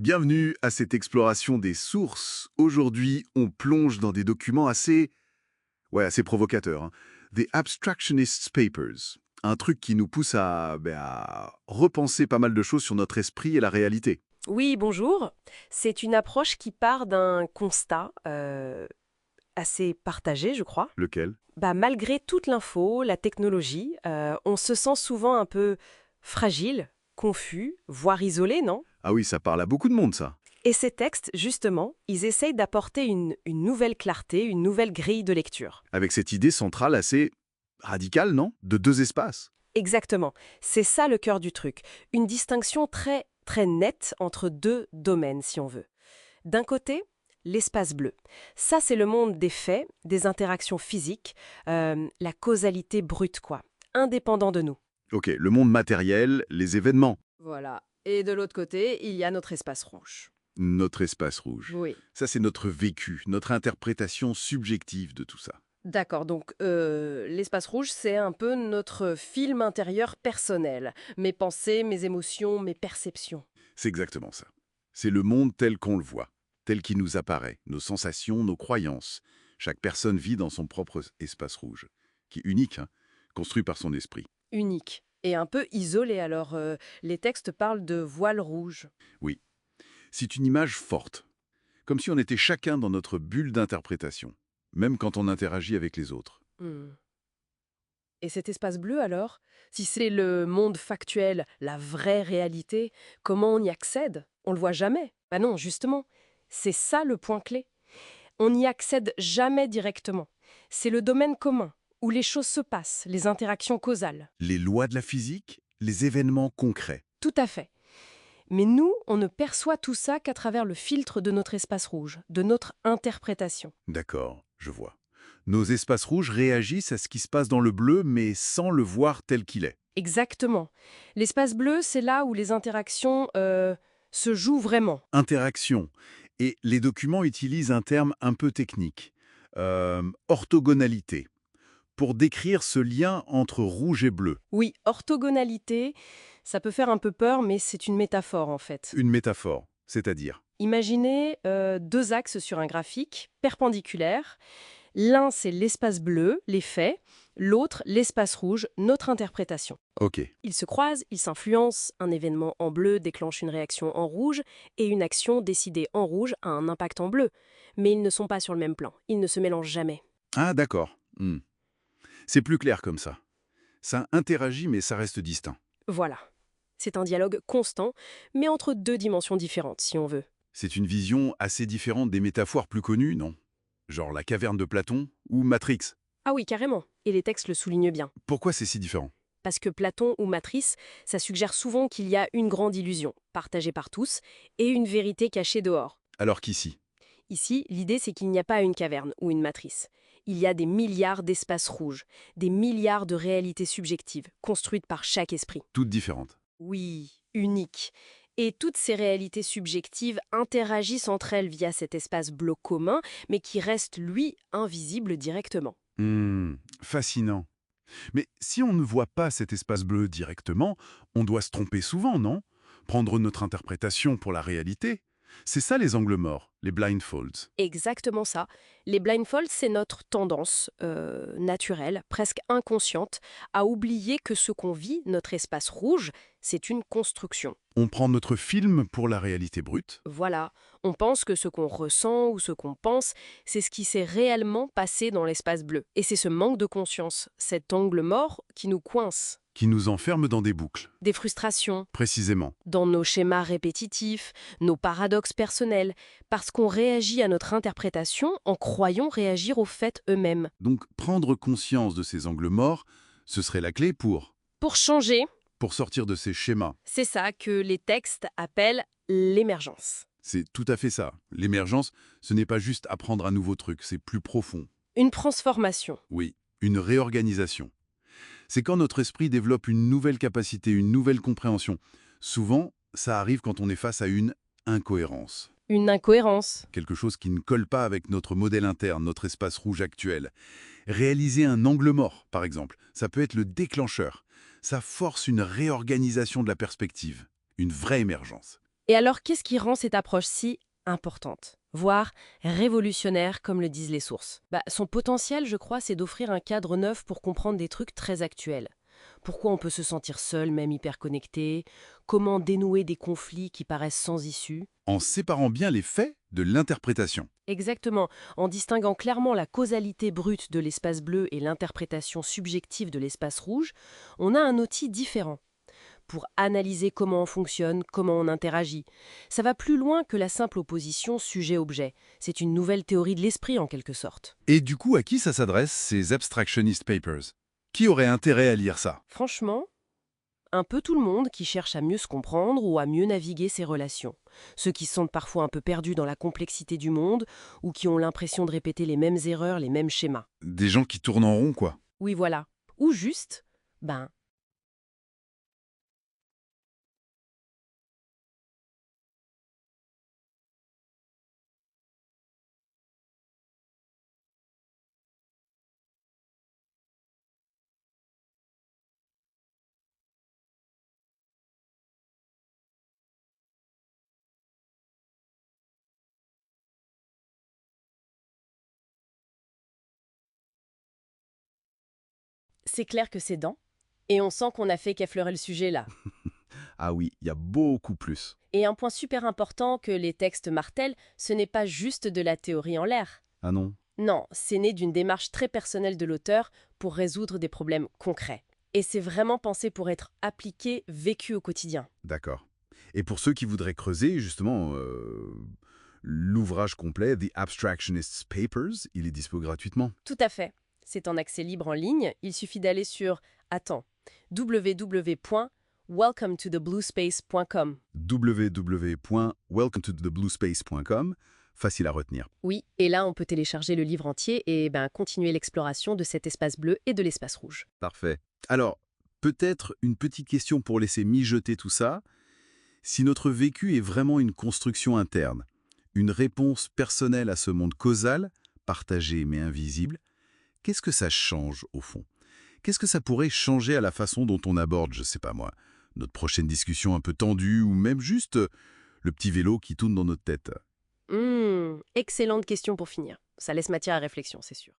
Bienvenue à cette exploration des sources. Aujourd'hui, on plonge dans des documents assez provocateurs, hein. The Abstractionists Papers. Un truc qui nous pousse à repenser pas mal de choses sur notre esprit et la réalité. Oui, bonjour. C'est une approche qui part d'un constat assez partagé, je crois. Lequel? Malgré toute l'info, la technologie, on se sent souvent un peu fragile, confus, voire isolé, non? Ah oui, ça parle à beaucoup de monde, ça. Et ces textes, justement, ils essayent d'apporter une nouvelle clarté, une nouvelle grille de lecture. Avec cette idée centrale assez radicale, non? De deux espaces. Exactement. C'est ça le cœur du truc. Une distinction très, très nette entre deux domaines, si on veut. D'un côté, l'espace bleu. Ça, c'est le monde des faits, des interactions physiques, la causalité brute, quoi, indépendant de nous. Ok, le monde matériel, les événements. Voilà. Et de l'autre côté, il y a notre espace rouge. Notre espace rouge. Oui. Ça, c'est notre vécu, notre interprétation subjective de tout ça. D'accord, donc l'espace rouge, c'est un peu notre film intérieur personnel. Mes pensées, mes émotions, mes perceptions. C'est exactement ça. C'est le monde tel qu'on le voit, tel qu'il nous apparaît, nos sensations, nos croyances. Chaque personne vit dans son propre espace rouge, qui est unique, hein, construit par son esprit. Unique. Et un peu isolé, alors les textes parlent de voile rouge. Oui, c'est une image forte, comme si on était chacun dans notre bulle d'interprétation, même quand on interagit avec les autres. Hmm. Et cet espace bleu alors, si c'est le monde factuel, la vraie réalité, comment on y accède? On le voit jamais. Bah non, justement. C'est ça le point clé. On n'y accède jamais directement. C'est le domaine commun, où les choses se passent, les interactions causales. Les lois de la physique, les événements concrets. Tout à fait. Mais nous, on ne perçoit tout ça qu'à travers le filtre de notre espace rouge, de notre interprétation. D'accord, je vois. Nos espaces rouges réagissent à ce qui se passe dans le bleu, mais sans le voir tel qu'il est. Exactement. L'espace bleu, c'est là où les interactions se jouent vraiment. Interaction. Et les documents utilisent un terme un peu technique, orthogonalité, pour décrire ce lien entre rouge et bleu. Oui, orthogonalité, ça peut faire un peu peur, mais c'est une métaphore en fait. Une métaphore, c'est-à-dire. Imaginez deux axes sur un graphique perpendiculaires. L'un, c'est l'espace bleu, les faits. L'autre, l'espace rouge, notre interprétation. Ok, Ils se croisent, ils s'influencent. Un événement en bleu déclenche une réaction en rouge et une action décidée en rouge a un impact en bleu. Mais ils ne sont pas sur le même plan. Ils ne se mélangent jamais. ah d'accord. C'est plus clair comme ça. Ça interagit, mais ça reste distinct. Voilà. C'est un dialogue constant, mais entre deux dimensions différentes, si on veut. C'est une vision assez différente des métaphores plus connues, non? Genre la caverne de Platon ou Matrix. Ah oui, carrément. Et les textes le soulignent bien. Pourquoi c'est si différent? Parce que Platon ou Matrice, ça suggère souvent qu'il y a une grande illusion, partagée par tous, et une vérité cachée dehors. Alors qu'ici, Ici, l'idée c'est qu'il n'y a pas une caverne ou une matrice. Il y a des milliards d'espaces rouges, des milliards de réalités subjectives, construites par chaque esprit. toutes différentes. Oui, uniques. Et toutes ces réalités subjectives interagissent entre elles via cet espace bleu commun, mais qui reste, lui, invisible directement. Fascinant. Mais si on ne voit pas cet espace bleu directement, on doit se tromper souvent, non? Prendre notre interprétation pour la réalité. C'est ça les angles morts, les blindfolds. Exactement ça. Les blindfolds, c'est notre tendance naturelle, presque inconsciente, à oublier que ce qu'on vit, notre espace rouge, c'est une construction. On prend notre film pour la réalité brute. Voilà, on pense que ce qu'on ressent ou ce qu'on pense, c'est ce qui s'est réellement passé dans l'espace bleu. Et c'est ce manque de conscience, cet angle mort, qui nous coince. Qui nous enferme dans des boucles, Des frustrations, précisément. dans nos schémas répétitifs, nos paradoxes personnels, parce qu'on réagit à notre interprétation en croyant réagir aux faits eux-mêmes. Donc prendre conscience de ces angles morts, ce serait la clé Pour changer, pour sortir de ces schémas. c'est ça que les textes appellent l'émergence. C'est tout à fait ça. L'émergence, ce n'est pas juste apprendre un nouveau truc, c'est plus profond. Une transformation. Oui, une réorganisation. C'est quand notre esprit développe une nouvelle capacité, une nouvelle compréhension. Souvent, ça arrive quand on est face à une incohérence. Une incohérence. Quelque chose qui ne colle pas avec notre modèle interne, notre espace rouge actuel. Réaliser un angle mort, par exemple, ça peut être le déclencheur. Ça force une réorganisation de la perspective, une vraie émergence. Et alors, qu'est-ce qui rend cette approche si importante, voire révolutionnaire, comme le disent les sources? Son potentiel, je crois, c'est d'offrir un cadre neuf pour comprendre des trucs très actuels. Pourquoi on peut se sentir seul, même hyper connecté? Comment dénouer des conflits qui paraissent sans issue? En séparant bien les faits de l'interprétation. Exactement, en distinguant clairement la causalité brute de l'espace bleu et l'interprétation subjective de l'espace rouge, on a un outil différent pour analyser comment on fonctionne, comment on interagit. Ça va plus loin que la simple opposition sujet-objet. C'est une nouvelle théorie de l'esprit en quelque sorte. Et du coup, à qui ça s'adresse, ces abstractionist papers? Qui aurait intérêt à lire ça? Franchement, un peu tout le monde qui cherche à mieux se comprendre ou à mieux naviguer ses relations. Ceux qui se sentent parfois un peu perdus dans la complexité du monde ou qui ont l'impression de répéter les mêmes erreurs, les mêmes schémas. Des gens qui tournent en rond, quoi. Oui, voilà. Ou juste, ben, c'est clair que c'est dents. Et on sent qu'on a fait qu'effleurer le sujet là. Ah oui, il y a beaucoup plus. Et un point super important que les textes martèlent, ce n'est pas juste de la théorie en l'air. Ah non? Non, c'est né d'une démarche très personnelle de l'auteur pour résoudre des problèmes concrets. Et c'est vraiment pensé pour être appliqué, vécu au quotidien. D'accord. Et pour ceux qui voudraient creuser, justement, l'ouvrage complet, The Abstractionists Papers, il est dispo gratuitement. Tout à fait. C'est en accès libre en ligne. Il suffit d'aller sur, www.welcometothe.bluespace.com. www.welcometothe.bluespace.com, facile à retenir. Oui, et là on peut télécharger le livre entier et continuer l'exploration de cet espace bleu et de l'espace rouge. Parfait. Alors, peut-être une petite question pour laisser mijoter tout ça. Si notre vécu est vraiment une construction interne, une réponse personnelle à ce monde causal, partagé mais invisible, qu'est-ce que ça change au fond? Qu'est-ce que ça pourrait changer à la façon dont on aborde, je sais pas moi, notre prochaine discussion un peu tendue ou même juste le petit vélo qui tourne dans notre tête? Excellente question pour finir. Ça laisse matière à réflexion, c'est sûr.